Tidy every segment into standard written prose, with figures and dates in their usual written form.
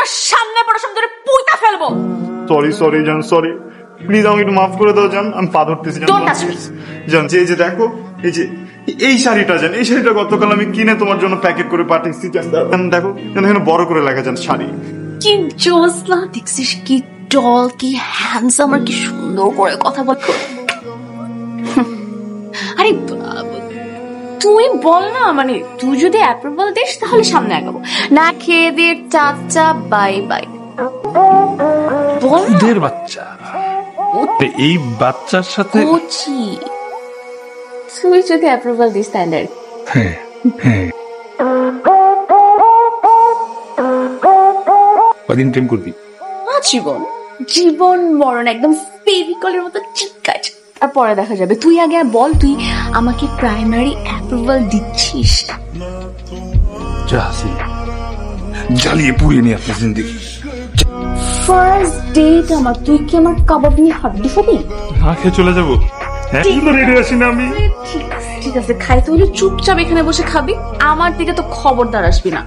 আমার সামনে পড়ার সময় ধরে পুইতা ফেলবো। সরি জান, সরি, প্লিজ আমাকে একটু মাফ করে দাও জান, আমি পা ধরতেছি জান। এই যে দেখো, এই শাড়িটা জান, এই শাড়িটা গতকাল আমি কিনে তোমার জন্য প্যাকেট করে পাঠিয়েছি জান। দেখো এখানে বড় করে লেখা জান শাড়ি। কি জোসলা দেখছিস, কি টল, কি হ্যান্ডসাম, আর কি সুন্দর করে কথা বল। আরে তুই বল না, মানে তুই যদি অ্যাপ্রুভাল দিস তাহলে সামনে আগাবো, না খেয়ে দিয়ে টাটা বাই বাই বল। ওদের বাচ্চা, এই বাচ্চার সাথে তুই যদি অ্যাপ্রুভাল দিস তাহলে হ্যাঁ। কদিন প্রেম করবি? জীবন মরণ একদম ফেভিকলের মতো চিটকাট, আর পরে দেখা যাবে। তুই আগে বল, তুই আমাকে প্রাইমারি অ্যাপ্রুভাল দিচ্ছিস? জ্বালিয়ে পুড়িয়ে নিয়ে আপনার জিন্দগি। ফার্স্ট ডেট আমার, তুই কি আমার কাবাব নিয়ে হাড্ডি খাবি? না খেয়ে চলে যাবো। রেডি আছি না আমি। ঠিক আছে, খাইতে হলে চুপচাপ এখানে বসে খাবি, আমার দিকে তো খবরদার আসবি না।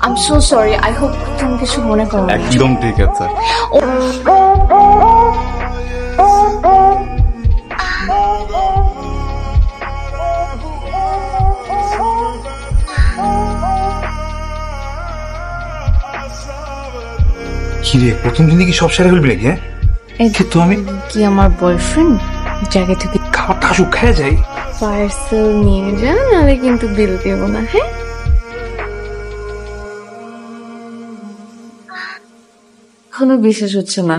I am so sorry, I hope তুমি কিছু মনে করো। একদম ঠিক আছে। কিরে, প্রথম দিনে কি সব সেরে ফেলবি নাকি? হ্যাঁ, কিন্তু আমি কি আমার বয়ফ্রেন্ড জায়গা থেকে খাওয়াটা শুকায় যাই, পার্সেল নিয়ে যা, নাহলে কিন্তু বিল দেব না। হ্যাঁ, এখনো বিশ্বাস হচ্ছে না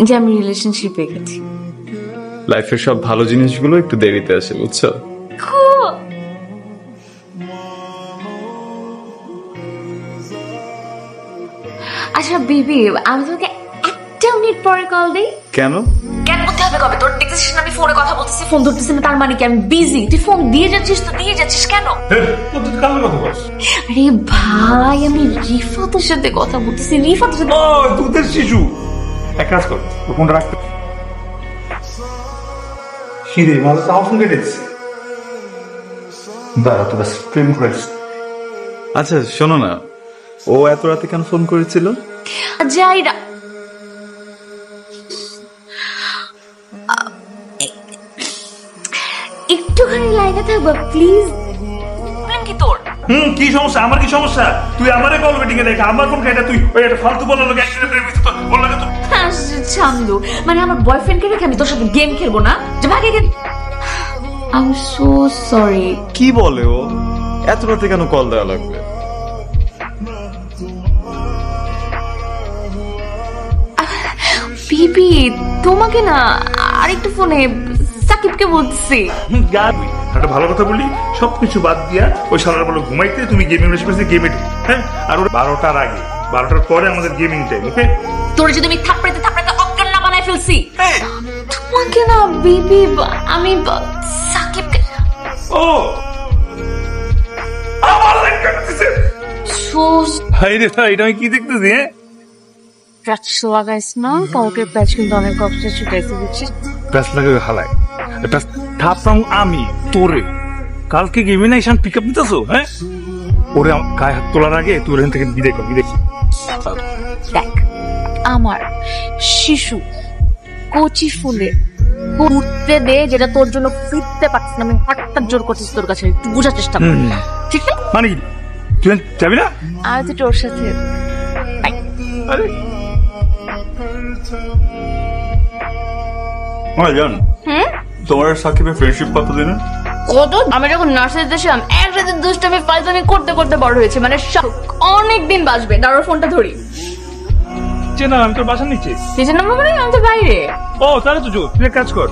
যে আমি রিলেশনশিপে গেছি। লাইফের সব ভালো জিনিসগুলো একটু দেরিতে আসে, বুঝছো? আচ্ছা বেবি, আমি তোকে একটা মিনিট পরে কল দিই। কেন করতে হবে? কবে তোর দেখতেছিস না আমি ফোনে কথা বলতেছি, ফোন ধরতেছি না, তার মানে কি আমি বিজি? তুই ফোন দিয়ে যাচ্ছিস তো দিয়ে যাচ্ছিস কেন? আরে ভাই, আমি রিফাতের সাথে কথা বলতেছি। রিফাতের সাথে? দুধের শিশু। এক কাজ কর, ফোনটা রাখতে। হিরে মাল তাও ফোন কেটেছে। দাঁড়া, তো ব্যাস প্রেম করিস। আচ্ছা শোনো না, ও এত রাতে কেন ফোন করেছিল? যাইরা একটুখানি লাইনে থাকবা প্লিজ। কি তোর কি সমস্যা? আমার কি সমস্যা? তুই আমারে কল ওয়েটিং এ দেখা, আমার ফোন কেটে তুই ওই একটা ফালতু বলার লোক একসাথে প্রেম করছিস তো বল লাগে তো। চান্দু, মানে আমার বয়ফ্রেন্ডকে রেখে আমি তোর সাথে গেম খেলবো না? যে ভাগে game. I am so sorry. কি বলে ও? এত রাতে কেন কল দেওয়া লাগবে? বিবি তোমাকে না, আরেকটু ফোনে সাকিবকে বলছি। একটা ভালো কথা বলি, সবকিছু বাদ দিয়া ওই শালার বলো ঘুমাইতে, তুমি গেমিং গেমে। হ্যাঁ, আর ওর 12টার আগে, 12টার পরে আমাদের গেমিং টাইম। ওকে, তোর যদি আমি থাপড়াতে অজ্ঞান না বানাই ফেলছি। তোমাকে না বিবি, আমি সাকিবকে। ও আমার লাগতেছে। হাই রে ভাই, এটা আমি কি দেখতেছি? হ্যাঁ, প্যাচ লাগাইস না, কালকে প্যাচ কিন্তু অনেক কষ্ট ছুটাইছে বুঝছিস। প্যাচ লাগাই হালাই, প্যাচ থাপতাম আমি তোরে। কালকে গেমে না এসে পিক আপ নিতেছো? হ্যাঁ, ওরে গায়ে হাত তোলার আগে তুই এখান থেকে বিদায় কর। বিদায় দেখ, আমার শিশু কচি ফুলে ঘুরতে দে, যেটা তোর জন্য ফিরতে পারছিস না। আমি হাতটা জোর করছিস তোর কাছে, একটু বোঝার চেষ্টা কর। ঠিক না? মানে কি তুই যাবি না? আমি তো তোর সাথে। আরে জান, তোমার সাকিবের ফ্রেন্ডশিপ কতদিনের? কত? আমি যখন নার্সারিতে ছিলাম একসাথে দুষ্টামি ফাইজলামি করতে করতে বড় হয়েছে, মানে অনেক দিন বাঁচবে। দাঁড়ার ফোনটা ধরি। না, আমি তোর বাসার নিচে। নিচের নাম্বার মানে আমি তো বাইরে। ও তাহলে তো তুই কাজ কর।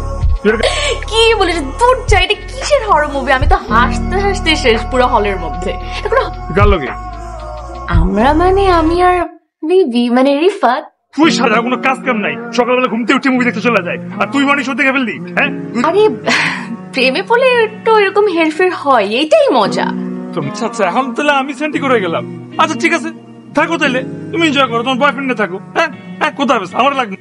কি বলিস? দূর যা, এটা কিসের হরর মুভি? আমি তো হাসতে হাসতে শেষ পুরো হলের মধ্যে। কার লগে? আমরা মানে আমি আর বিবি, মানে রিফাত। তুই সারা কোনো কাজ কাম নাই, সকালবেলা ঘুমতে উঠে মুভি দেখতে চলে যায়, আর তুই মানে সত্যি দেখে ফেললি। হ্যাঁ, আরে প্রেমে পড়লে একটু এরকম হেরফের হয়, এইটাই মজা। আচ্ছা, এখন তাহলে আমি সেন্টি করে গেলাম। আচ্ছা ঠিক আছে, থাকো তাহলে, তুমি এনজয় করো, তোমার বয়ফ্রেন্ডে থাকো। হ্যাঁ হ্যাঁ, কোথায় হবে আমার লাগবে।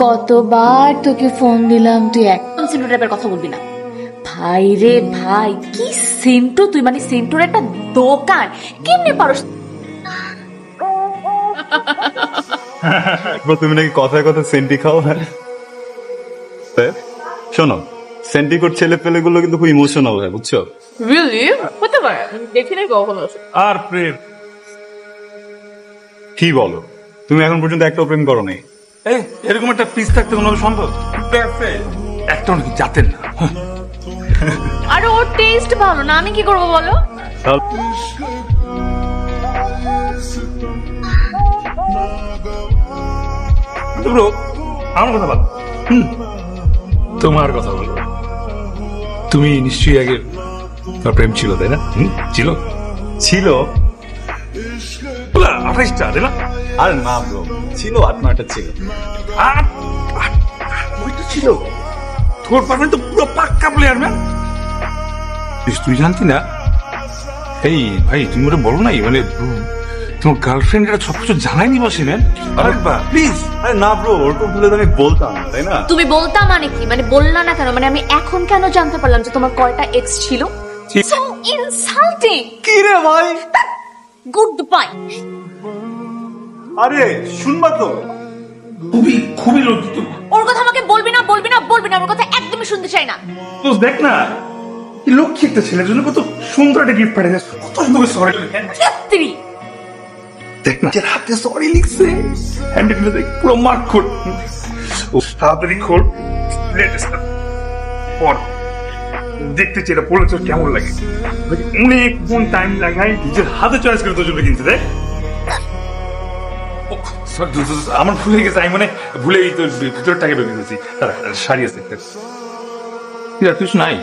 কতবার তোকে ফোন দিলাম, তুই একদম সিনো টাইপের কথা বলবি না। ভাই রে ভাই, কি সেন্টু, তুই মানে সেন্টুর একটা দোকান কেমনে পারস? তুমি নাকি কথায় কথা সেন্টি খাও? হ্যাঁ শোনো, সেন্টিকোট ছেলে পেলে গুলো কিন্তু খুব ইমোশনাল হয়, বুঝছো? রিয়েলি? হতে পারে, দেখি নাই কখনো। আর প্রেম কি বলো, তুমি এখন পর্যন্ত একটা প্রেম করো নাই? এরকম একটা পিস থাকতে কোনো সম্ভব? একটা নাকি জাতেন না। আরে ওর টেস্ট ভালো না, আমি কি করবো বলো? আমার কথা বলো, তোমার কথা বলো। তুমি নিশ্চয়ই আগে তোমার প্রেম ছিল, তাই না? ছিল ছিল 28টা, তাই না? আরে না ব্রো, ছিল 8-9টা ছিল। ওইটা ছিল তোর পারবেন তো পুরো পাক্কা প্লেয়ার ম্যান। তুই জানতি না? এই ভাই তুমি ওটা বলো নাই, মানে তোমার গার্লফ্রেন্ড এটা সবকিছু জানাইনি বসে ম্যান। প্লিজ। আরে না ব্রো, ওরকম হলে তো আমি বলতাম, তাই না? তুমি বলতা মানে কি? মানে বললা না কেন? মানে আমি এখন কেন জানতে পারলাম যে তোমার কয়টা এক্স ছিল? So insulting. কি রে ভাই? Good bye. আরে শুনবা তো, খুবই লজ্জিত। ওর কথা আমাকে বলবি না, বলবি না, বলবি না, ওর কথা একদমই শুনতে চাই না। দেখ না, লক্ষ্মী একটা ছেলের জন্য কত সুন্দর একটা গিফট পাঠিয়ে যাচ্ছে, কত সুন্দর সরি ছাত্রী। দেখ না, হাতে সরি লিখছে, হ্যান্ডেল দেখ পুরো মার্ক খোল। ও তাড়াতাড়ি খোল, লেটেস্ট পর দেখতে চাই এটা পড়লে তোর কেমন লাগে। অনেক কোন টাইম লাগাই নিজের হাতে চয়েস করে তোর জন্য কিনতে। দেখ আমার ভুলে গেছে, আমি মানে ভুলেই তোর ভিতরটাকে ঢুকে গেছি। শাড়ি আছে কিছু নাই?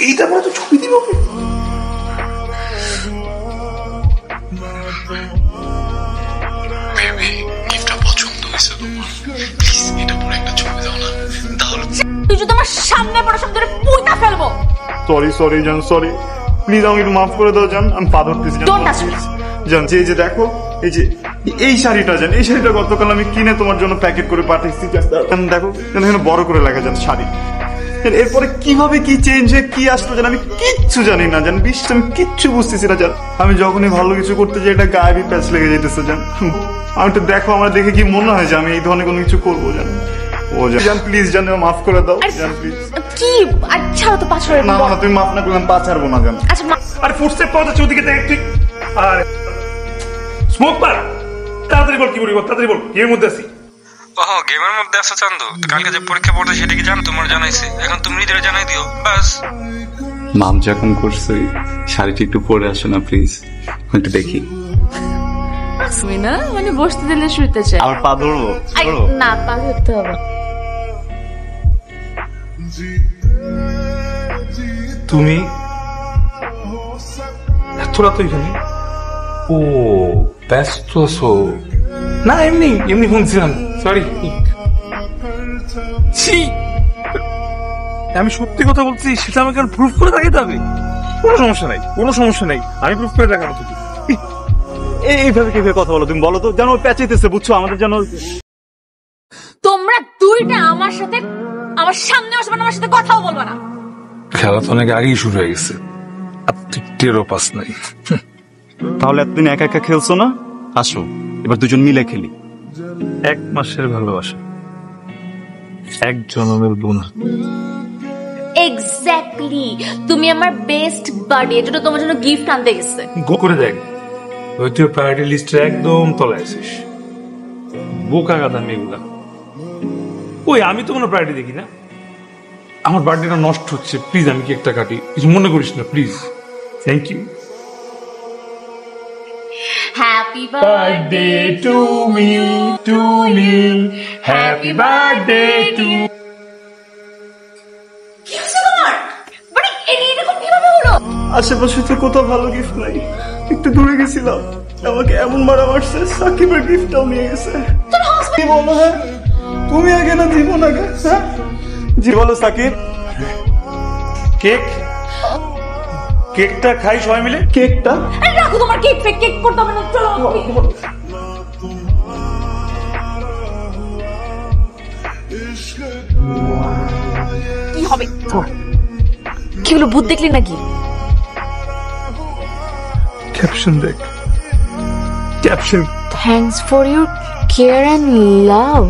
এইটা আমরা তো ছবি দিব। তুই যদি আমার সামনে পড়ে সব ধরে পুইতা ফেলবো। সরি জান, সরি প্লিজ আমাকে একটু মাফ করে দাও জান, আমি পা ধরতেছি জান। এই যে দেখো, এই শাড়িটা জান, এই শাড়িটা গতকাল আমি কিনে তোমার জন্য প্যাকেট করে পাঠিয়েছি। দেখো এখানে বড় করে লেখা যান শাড়ি। এরপরে কিভাবে কি চেঞ্জ হয়ে কি আসলো জান, আমি কিচ্ছু জানি না জান। বিশ্বাস আমি কিচ্ছু বুঝতেছি না জান। আমি যখনই ভালো কিছু করতে যাই এটা গায়ে প্যাচ লেগে যেতেছে জান। আমি তো দেখো আমার দেখে কি মনে হয় যে আমি এই ধরনের কোনো কিছু করবো জান। ও জান প্লিজ জান, মাফ করে দাও জান প্লিজ। কি আচ্ছা তো পাছড়ে না না, তুমি মাফ না করলে আমি পা ছাড়বো না জান। আচ্ছা আরে ফুটস্টেপ পাওয়া যাচ্ছে ওদিকে, দেখ ঠিক। আর স্মোক পার, তাড়াতাড়ি বল কি বলবি, তাড়াতাড়ি বল। এর মধ্যে আছি। ওহ, গেমের মধ্যে আছো চান্দু? কালকে যে পরীক্ষা পড়তে সেটা কি জানো? তোমার জানাইছি, এখন তুমি নিজেরা জানাই দিও বাস। মাম যখন করছে শাড়িটি একটু পরে আসো না প্লিজ, একটু দেখি। আসবি না মানে বসতে দিলে শুইতে চাই। আমার পা ধরবো? না, পা ধরতে হবে। তুমি এত রাত এখানে? ও ব্যস্ত আছো? না এমনি শুনছিলাম, সরি। আমি সত্যি কথা বলছি, সেটা আমাকে প্রুফ করে দেখাতে হবে। কোনো সমস্যা নাই, আমি প্রুফ করে দেখাবো। এইভাবে কিভাবে কথা বলো তুমি, বলো তো? যেন প্যাচাইতেছে, বুঝছো? আমাদের যেন তোমরা দুইটা আমার সাথে আমার সামনে আসবে না, আমার সাথে কথাও বলবে না। খেলা তো অনেক আগেই শুরু হয়ে গেছে, আর তুই টেরও পাস নাই। তাহলে এতদিন একা একা খেলছো না? আসো এবার দুজন মিলে খেলি। 1 মাসের ভালোবাসা, 1 জন্মের বোন। এক্স্যাক্টলি, তুমি আমার বেস্ট বাডি, এটা তোমার জন্য গিফট আনতে গেছে। গো করে দেখ, ওই তুই প্রায়োরিটি লিস্টে একদম তলায় আছিস। বোকা গাদা মেয়েগুলা। ওই আমি তো কোনো প্রায়োরিটি দেখি না। আমার বার্থডেটা নষ্ট হচ্ছে, প্লিজ আমি কেকটা কাটি, কিছু মনে করিস না please. Thank you. Happy birthday to me, happy birthday to. কি হচ্ছে তোমার? মানে এরকম কিভাবে হলো? আশেপাশে তো কোথাও ভালো গিফট নাই, একটু দূরে গেছিলাম, আমাকে এমন মারা মারছে, সাকিবের গিফটটাও নিয়ে গেছে। কি বলো? হ্যাঁ তুমি আগে না জীবন আগে? হ্যাঁ জি বলো সাকিব। কেকটা খাই সবাই মিলে। কেকটা রাখো, তোমার কেক করতে হবে না, চলো। হবে। কি হলো, ভূত দেখলি নাকি? ক্যাপশন দেখ, caption. Thanks for your care and love.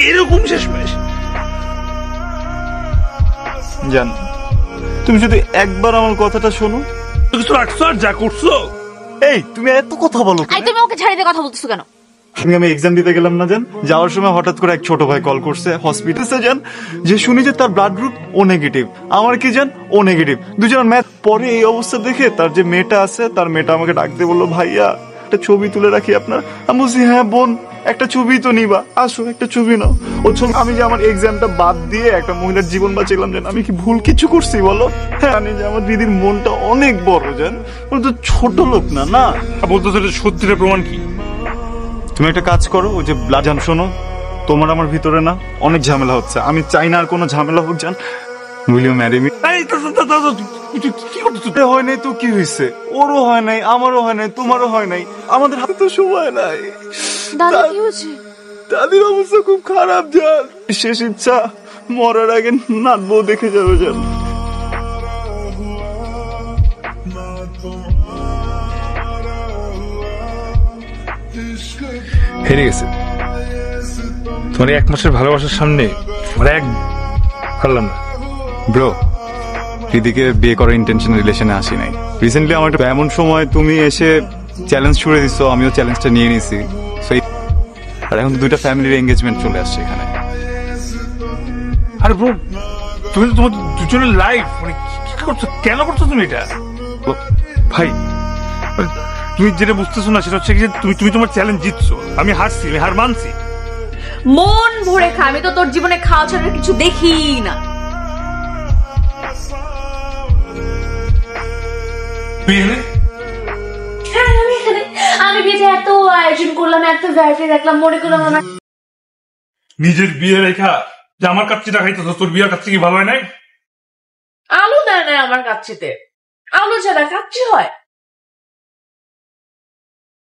এরকম শেষমেশ জান, তুমি যদি একবার আমার কথাটা শোনো। কিছু রাখছো আর যা করছো। এই তুমি এত কথা বলো কেন? তুমি ওকে ছাড়িয়ে দিয়ে কথা বলতেছো কেন? আমি এক্সাম দিতে গেলাম না জান, যাওয়ার সময় হঠাৎ করে এক ছোট ভাই কল করছে হসপিটালে যান, যে শুনি যে তার ব্লাড গ্রুপ ও নেগেটিভ, আমার কি জান ও নেগেটিভ, দুজনের ম্যাথ। পরে এই অবস্থা দেখে তার যে মেয়েটা আছে, তার মেয়েটা আমাকে ডাকতে বললো, ভাইয়া একটা ছবি তুলে রাখি আপনার। আমি বলছি হ্যাঁ বোন, একটা ছবি তো নিবা, আসো একটা ছবি নাও। ও ছবি, আমি যে আমার এক্সামটা বাদ দিয়ে একটা মহিলার জীবন বাঁচালাম জান, আমি কি ভুল কিছু করছি বলো? হ্যাঁ, জানি যে আমার দিদির মনটা অনেক বড় জান, ও তো ছোট লোক না। না বলতো সত্যিটা প্রমাণ কি? তুমি একটা কাজ করো, ওই যে ব্লাড জান, শোনো, তোমার আমার ভিতরে না অনেক ঝামেলা হচ্ছে, আমি চাই না আর কোনো ঝামেলা হোক জান। Will you marry me? কি করতেছো? হয় নাই তো কি হয়েছে? ওরও হয় নাই, আমারও হয় নাই, তোমারও হয় নাই, আমাদের হাতে তো সময় নাই। দাদা কি হয়েছে? দাদির অবস্থা খুব খারাপ জান, শেষ ইচ্ছা মরার আগে নাত বউ দেখে যাবে জান। হেরে গেছে তোমার 1 মাসের ভালোবাসার সামনে। এক পারলাম না ব্রো, হৃদিকে বিয়ে করার ইন্টেনশন রিলেশনে আসি নাই। রিসেন্টলি আমার একটা এমন সময় তুমি এসে চ্যালেঞ্জ ছুড়ে দিছো, আমিও চ্যালেঞ্জটা নিয়ে নিছি। আর এখন দুইটা ফ্যামিলির এঙ্গেজমেন্ট চলে আসছে এখানে। আরে ব্রো, তুমি তো তোমার দুজনের লাইফ, মানে কি করছো, কেন করছো তুমি এটা? ভাই তুমি যেটা বুঝতেছো না সেটা হচ্ছে কি, তুমি তোমার চ্যালেঞ্জ জিতছো, আমি হারছি, আমি হার মানছি। মন ভরে খা, আমি তো তোর জীবনে খাওয়া ছাড়া কিছু দেখি না। আমি বিয়েতে এত আয়োজন করলাম, এত ভ্যারাইটি রাখলাম, মনে করলাম আমার নিজের বিয়ে রেখা যে আমার কাচ্চিটা খাইতেছ, তোর বিয়ের কাচ্চি কি ভালো হয় নাই? আলু দেয় না আমার কাচ্চিতে, আলু ছাড়া কাচ্চি হয়?